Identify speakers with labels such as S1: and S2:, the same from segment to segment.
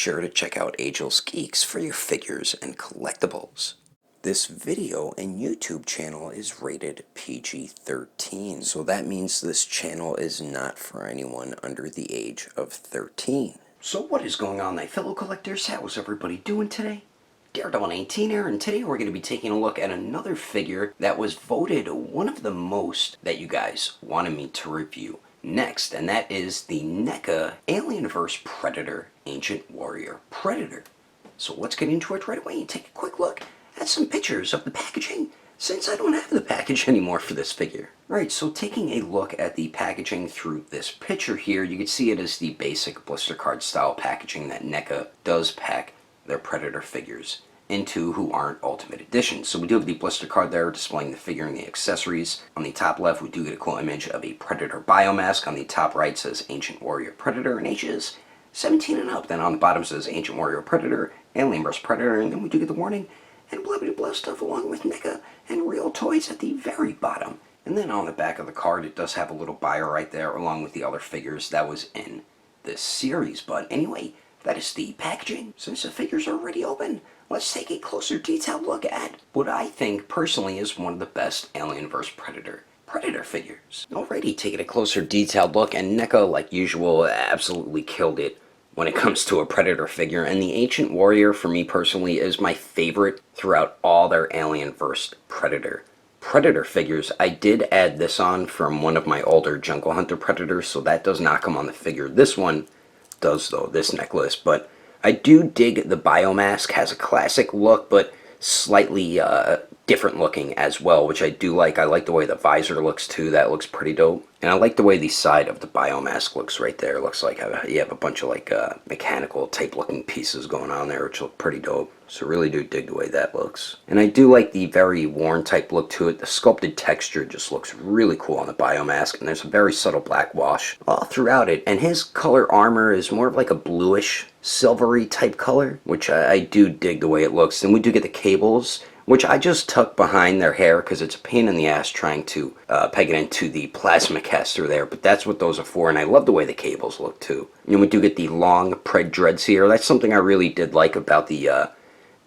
S1: sure to check out Agelessgeeks for your figures and collectibles. This video and YouTube channel is rated PG-13, so that means this channel is not for anyone under the age of 13.
S2: So what is going on, my fellow collectors? How is everybody doing today? Daredevil19 here, and today we're going to be taking a look at another figure that was voted one of the most that you guys wanted me to review next, and that is the Neca Alien vs. Predator Ancient Warrior Predator. So let's get into it right away and take a quick look at some pictures of the packaging, since I don't have the package anymore for this figure. Alright, so taking a look at the packaging through this picture here, you can see it is the basic blister card style packaging that Neca does pack their Predator figures into, who aren't Ultimate Edition. So we do have the blister card there displaying the figure and the accessories. On the top left, we do get a cool image of a Predator biomask. On the top right says Ancient Warrior Predator and ages 17 and up. Then on the bottom says Ancient Warrior Predator, Alien vs. Predator, and then we do get the warning and blah blah blah stuff along with Neca and real toys at the very bottom. And then on the back of the card, it does have a little bio right there along with the other figures that was in this series. But anyway, that is the packaging. Since the figures are already open, let's take a closer detailed look at what I think personally is one of the best Alien vs. Predator figures. Alrighty, taking a closer detailed look, and Neca, like usual, absolutely killed it when it comes to a Predator figure. And the Ancient Warrior, for me personally, is my favorite throughout all their Alien vs. Predator figures. I did add this on from one of my older Jungle Hunter Predators, so that does not come on the figure. This one does though, this necklace. But I do dig the biomask. Has a classic look, but slightly different looking as well, which I do like. I like the way the visor looks too. That looks pretty dope. And I like the way the side of the biomask looks right there. It looks like you have a bunch of like mechanical type looking pieces going on there, which look pretty dope. So really do dig the way that looks. And I do like the very worn type look to it. The sculpted texture just looks really cool on the biomask, and there's a very subtle black wash all throughout it. And his color armor is more of like a bluish, silvery type color, which I do dig the way it looks. And we do get the cables, which I just tuck behind their hair because it's a pain in the ass trying to peg it into the plasma caster there, but that's what those are for, and I love the way the cables look too. And we do get the long pred dreads here. That's something I really did like about the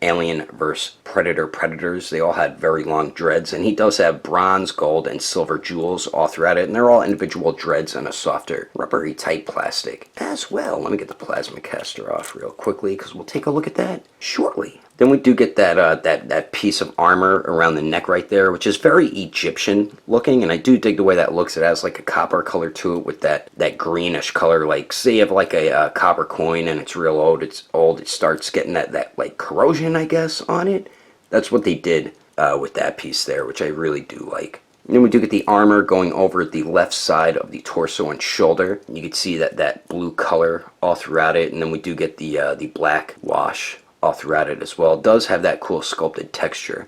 S2: Alien vs. Predator Predators. They all had very long dreads, and he does have bronze, gold, and silver jewels all throughout it, and they're all individual dreads in a softer, rubbery type plastic as well. Let me get the plasma caster off real quickly because we'll take a look at that shortly. Then we do get that piece of armor around the neck right there, which is very Egyptian looking, and I do dig the way that looks. It has like a copper color to it with that greenish color. Like, say you have like a copper coin and it's real old, it starts getting that like corrosion, I guess, on it. That's what they did with that piece there, which I really do like. And then we do get the armor going over the left side of the torso and shoulder. You can see that blue color all throughout it, and then we do get the black wash all throughout it as well. It does have that cool sculpted texture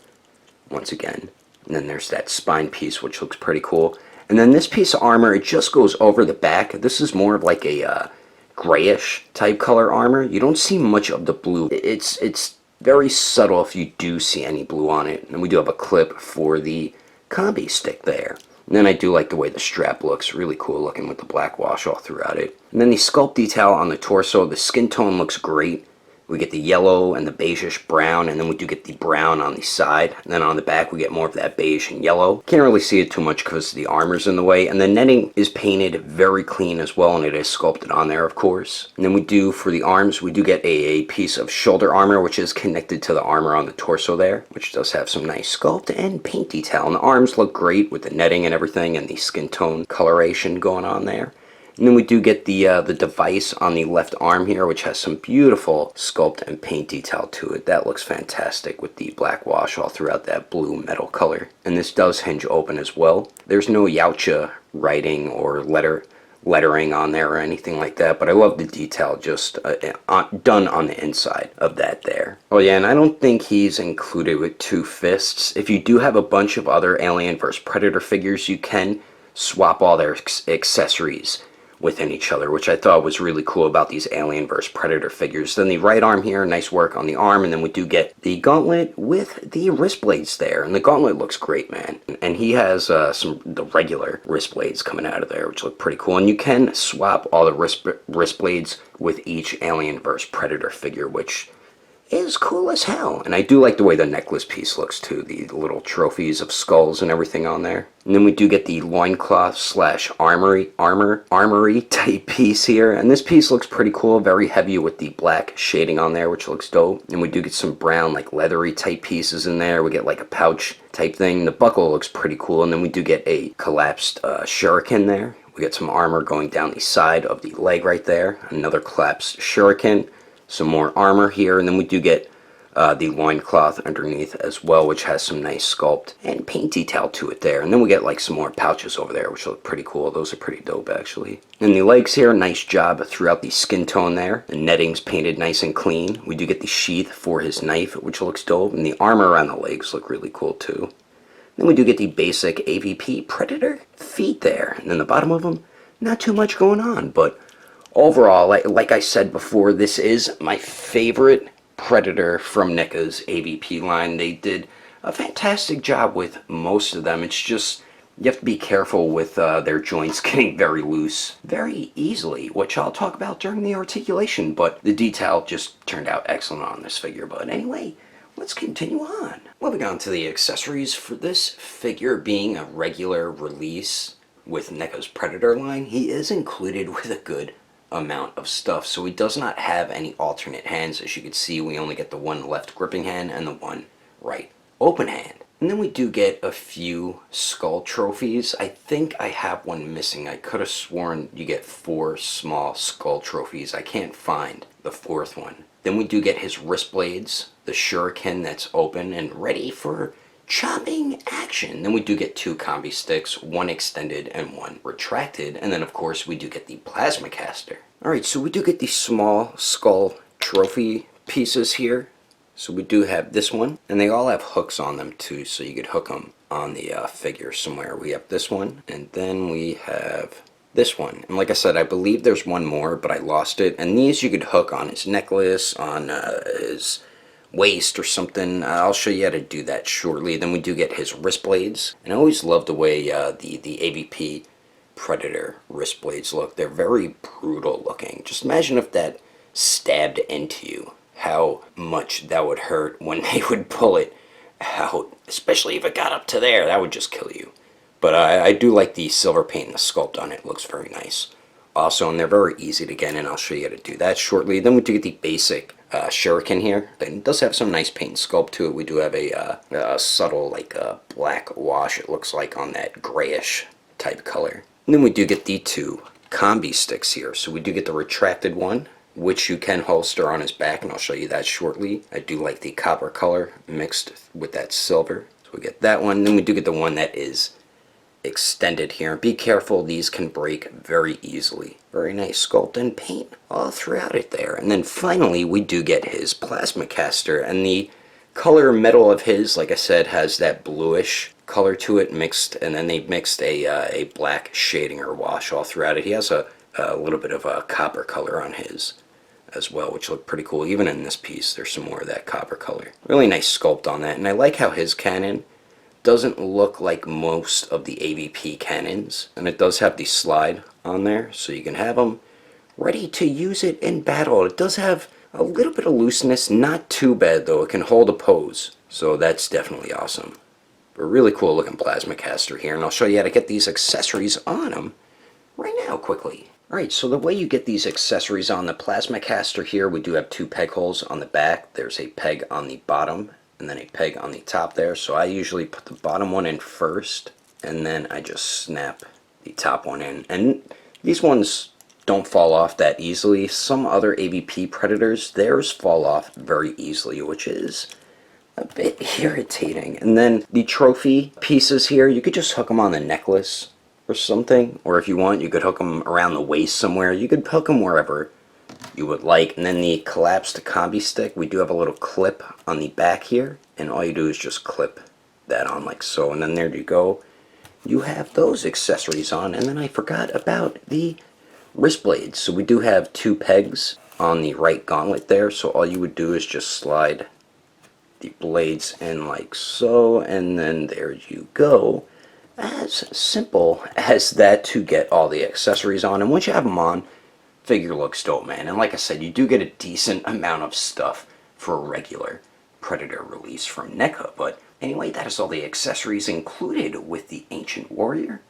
S2: once again. And then there's that spine piece, which looks pretty cool. And then this piece of armor, it just goes over the back. This is more of like a grayish type color armor. You don't see much of the blue. It's very subtle if you do see any blue on it. And we do have a clip for the combi stick there. And then I do like the way the strap looks, really cool looking with the black wash all throughout it. And then the sculpt detail on the torso, the skin tone looks great. We get the yellow and the beigeish brown, and then we do get the brown on the side. And then on the back, we get more of that beige and yellow. Can't really see it too much because the armor's in the way. And the netting is painted very clean as well, and it is sculpted on there, of course. And then we do, for the arms, we do get a piece of shoulder armor, which is connected to the armor on the torso there, which does have some nice sculpt and paint detail. And the arms look great with the netting and everything, and the skin tone coloration going on there. And then we do get the device on the left arm here, which has some beautiful sculpt and paint detail to it. That looks fantastic with the black wash all throughout that blue metal color. And this does hinge open as well. There's no Yautja writing or lettering on there or anything like that, but I love the detail just done on the inside of that there. Oh yeah, and I don't think he's included with two fists. If you do have a bunch of other Alien vs. Predator figures, you can swap all their accessories within each other, which I thought was really cool about these Alien vs Predator figures. Then the right arm here, nice work on the arm, and then we do get the gauntlet with the wrist blades there, and the gauntlet looks great, man. And he has the regular wrist blades coming out of there, which look pretty cool. And you can swap all the wrist blades with each Alien vs Predator figure, which is cool as hell. And I do like the way the necklace piece looks too, the little trophies of skulls and everything on there. And then we do get the loincloth slash armory type piece here, and this piece looks pretty cool, very heavy with the black shading on there, which looks dope. And we do get some brown like leathery type pieces in there. We get like a pouch type thing. The buckle looks pretty cool, and then we do get a collapsed shuriken there. We get some armor going down the side of the leg right there, another collapsed shuriken, some more armor here, and then we do get the loincloth underneath as well, which has some nice sculpt and paint detail to it there. And then we get like some more pouches over there, which look pretty cool. Those are pretty dope actually. And the legs here, nice job throughout the skin tone there. The netting's painted nice and clean. We do get the sheath for his knife, which looks dope, and the armor around the legs look really cool too. Then we do get the basic AVP Predator feet there, and then the bottom of them, not too much going on, but overall, like I said before, this is my favorite Predator from Neca's AVP line. They did a fantastic job with most of them. It's just, you have to be careful with their joints getting very loose very easily, which I'll talk about during the articulation, but the detail just turned out excellent on this figure. But anyway, let's continue on. Moving on to the accessories for this figure, being a regular release with Neca's Predator line, he is included with a good amount of stuff. So he does not have any alternate hands. As you can see, we only get the one left gripping hand and the one right open hand. And then we do get a few skull trophies. I think I have one missing. I could have sworn you get 4 small skull trophies. I can't find the 4th one. Then we do get his wrist blades, the shuriken that's open and ready for chopping action. Then we do get 2 combi sticks, one extended and one retracted, and then of course we do get the plasma caster. Alright, so we do get the small skull trophy pieces here. So we do have this one, and they all have hooks on them too, so you could hook them on the figure somewhere. We have this one, and then we have this one. And like I said, I believe there's one more, but I lost it. And these you could hook on his necklace, on his waist or something. I'll show you how to do that shortly. Then we do get his wrist blades, and I always love the way the AVP Predator wrist blades look. They're very brutal looking. Just imagine if that stabbed into you, how much that would hurt when they would pull it out, especially if it got up to there. That would just kill you. But I do like the silver paint and the sculpt on it. It looks very nice also, and they're very easy to get in. I'll show you how to do that shortly. Then we do get the basic shuriken here. It does have some nice paint and sculpt to it. We do have a subtle like black wash, it looks like, on that grayish type color. And then we do get the 2 combi sticks here. So we do get the retracted one, which you can holster on his back, and I'll show you that shortly. I do like the copper color mixed with that silver. So we get that one. Then we do get the one that is extended here. Be careful, these can break very easily. Very nice sculpt and paint all throughout it there. And then finally we do get his plasma caster, and the color metal of his, like I said, has that bluish color to it mixed, and then they mixed a black shading or wash all throughout it. He has a little bit of a copper color on his as well, which look pretty cool. Even in this piece there's some more of that copper color. Really nice sculpt on that, and I like how his cannon doesn't look like most of the AVP cannons, and it does have the slide on there, so you can have them ready to use it in battle. It does have a little bit of looseness, not too bad though. It can hold a pose, so that's definitely awesome. But really cool looking plasma caster here, and I'll show you how to get these accessories on him right now quickly. Alright, so the way you get these accessories on the plasma caster here, we do have 2 peg holes on the back. There's a peg on the bottom and then a peg on the top there. So I usually put the bottom one in first, and then I just snap the top one in. And these ones don't fall off that easily. Some other AVP Predators, theirs fall off very easily, which is a bit irritating. And then the trophy pieces here, you could just hook them on the necklace or something, or if you want, you could hook them around the waist somewhere. You could hook them wherever you would like. And then the collapsed combi stick, we do have a little clip on the back here, and all you do is just clip that on like so, and then there you go. You have those accessories on. And then I forgot about the wrist blades. So we do have 2 pegs on the right gauntlet there, so all you would do is just slide the blades in like so, and then there you go. As simple as that to get all the accessories on, and once you have them on, figure looks dope, man. And like I said, you do get a decent amount of stuff for a regular Predator release from Neca. But anyway, that is all the accessories included with the Ancient Warrior.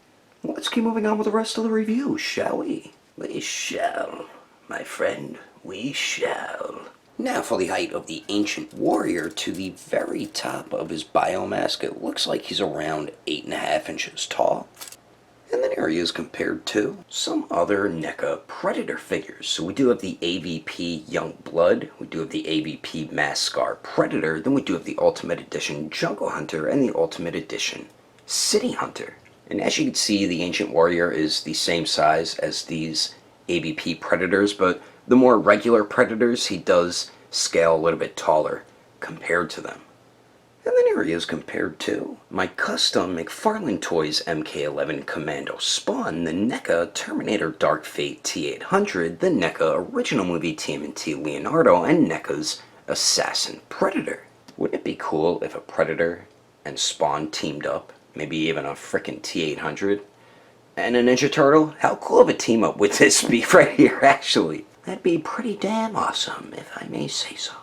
S2: Let's keep moving on with the rest of the review, shall we? We shall, my friend, we shall. Now for the height of the Ancient Warrior to the very top of his biomask, it looks like he's around 8.5 inches tall. And then here he is compared to some other Neca Predator figures. So we do have the AVP Young Blood, we do have the AVP Mask Scar Predator, then we do have the Ultimate Edition Jungle Hunter, and the Ultimate Edition City Hunter. And as you can see, the Ancient Warrior is the same size as these AVP Predators, but the more regular Predators, he does scale a little bit taller compared to them. And then here he is compared to my custom McFarlane Toys MK11 Commando Spawn, the Neca Terminator Dark Fate T800, the Neca Original Movie TMNT Leonardo, and Neca's Assassin Predator. Wouldn't it be cool if a Predator and Spawn teamed up? Maybe even a frickin' T800? And a Ninja Turtle? How cool of a team up would this be right here, actually? That'd be pretty damn awesome, if I may say so.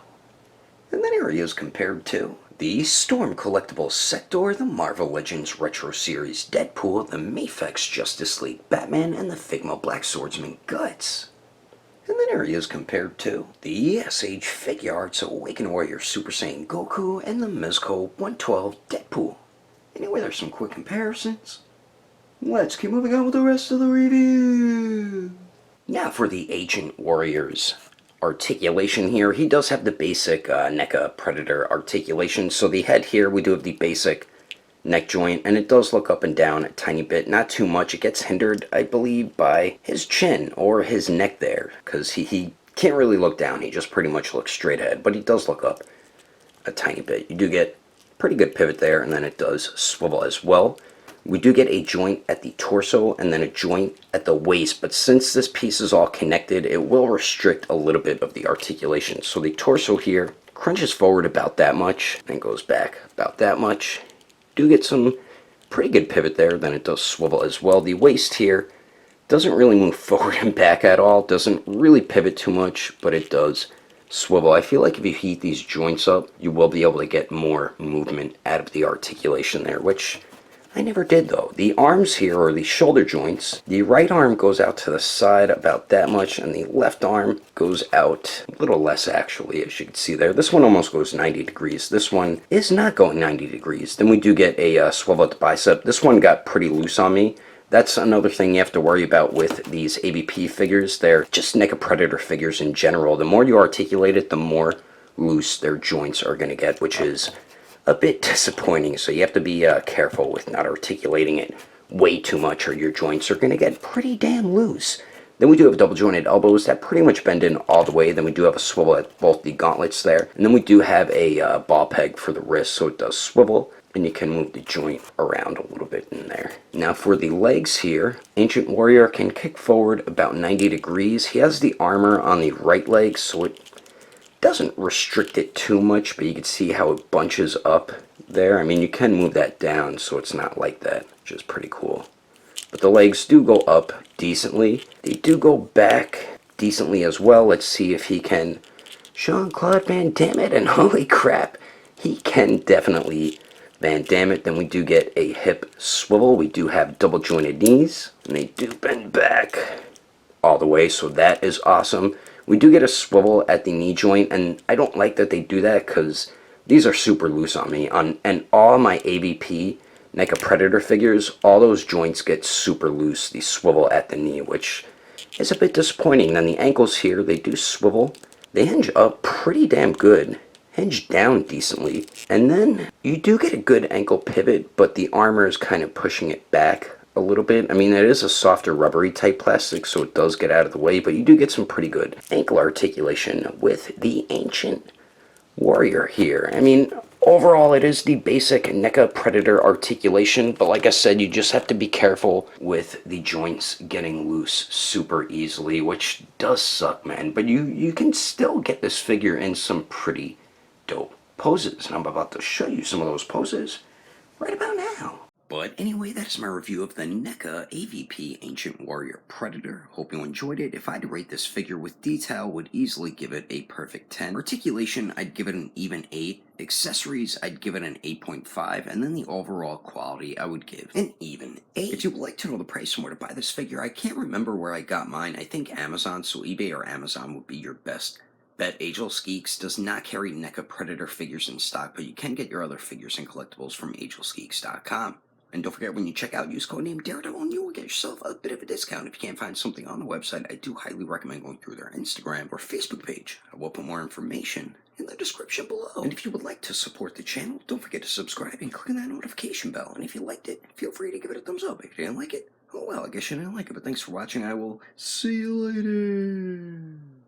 S2: And then here he is compared to the Storm Collectibles Sector, the Marvel Legends Retro Series Deadpool, the Mafex Justice League Batman, and the Figma Black Swordsman Guts. And then here he is compared to the SH Figuarts Awakened Warrior Super Saiyan Goku and the Mezco 112 Deadpool. Anyway, there's some quick comparisons. Let's keep moving on with the rest of the review. Now for the Ancient Warrior's articulation here. He does have the basic Neca Predator articulation. So the head here, we do have the basic neck joint, and it does look up and down a tiny bit. Not too much. It gets hindered, I believe, by his chin or his neck there, because he can't really look down. He just pretty much looks straight ahead, but he does look up a tiny bit. You do get pretty good pivot there, and then it does swivel as well. We do get a joint at the torso and then a joint at the waist, but since this piece is all connected, it will restrict a little bit of the articulation. So the torso here crunches forward about that much and goes back about that much. Do get some pretty good pivot there, then it does swivel as well. The waist here doesn't really move forward and back at all, doesn't really pivot too much, but it does swivel. I feel like if you heat these joints up, you will be able to get more movement out of the articulation there, which I never did though. The arms here, or the shoulder joints, the right arm goes out to the side about that much, and the left arm goes out a little less actually, as you can see there. This one almost goes 90 degrees. This one is not going 90 degrees. Then we do get a swivel at the bicep. This one got pretty loose on me. That's another thing you have to worry about with these AVP figures. They're just Neca Predator figures in general. The more you articulate it, the more loose their joints are going to get, which is a bit disappointing. So you have to be careful with not articulating it way too much, or your joints are going to get pretty damn loose. Then we do have double jointed elbows that pretty much bend in all the way. Then we do have a swivel at both the gauntlets there. And then we do have a ball peg for the wrist, so it does swivel. And you can move the joint around a little bit in there. Now for the legs here, Ancient Warrior can kick forward about 90 degrees. He has the armor on the right leg, so it doesn't restrict it too much, but you can see how it bunches up there. I mean, you can move that down so it's not like that, which is pretty cool. But the legs do go up decently. They do go back decently as well. Let's see if he can. Jean-Claude Van Damme it, and holy crap, he can definitely Van Damme it. Then we do get a hip swivel. We do have double jointed knees, and they do bend back all the way, so that is awesome. We do get a swivel at the knee joint, and I don't like that they do that because these are super loose on me. And all my AVP Neca Predator figures, all those joints get super loose, the swivel at the knee, which is a bit disappointing. Then the ankles here, they do swivel. They hinge up pretty damn good, hinge down decently, and then you do get a good ankle pivot, but the armor is kind of pushing it back a little bit. I mean, it is a softer rubbery type plastic, so it does get out of the way, but you do get some pretty good ankle articulation with the Ancient Warrior here. I mean, Overall, it is the basic Neca Predator articulation, but like I said, you just have to be careful with the joints getting loose super easily, which does suck, man. But you can still get this figure in some pretty dope poses, and I'm about to show you some of those poses right about now.
S1: But anyway, that is my review of the NECA AVP Ancient Warrior Predator. Hope you enjoyed it. If I had to rate this figure with detail, would easily give it a perfect 10. Articulation, I'd give it an even 8. Accessories, I'd give it an 8.5. And then the overall quality, I would give an even 8. If you would like to know the price and where to buy this figure, I can't remember where I got mine. I think Amazon, so eBay or Amazon would be your best bet. Agelessgeeks does not carry NECA Predator figures in stock, but you can get your other figures and collectibles from Agelessgeeks.com. And don't forget, when you check out, use code name Daredevil and you will get yourself a bit of a discount. If you can't find something on the website, I do highly recommend going through their Instagram or Facebook page. I will put more information in the description below. And if you would like to support the channel, don't forget to subscribe and click on that notification bell. And if you liked it, feel free to give it a thumbs up. If you didn't like it, oh well, I guess you didn't like it. But thanks for watching. I will see you later.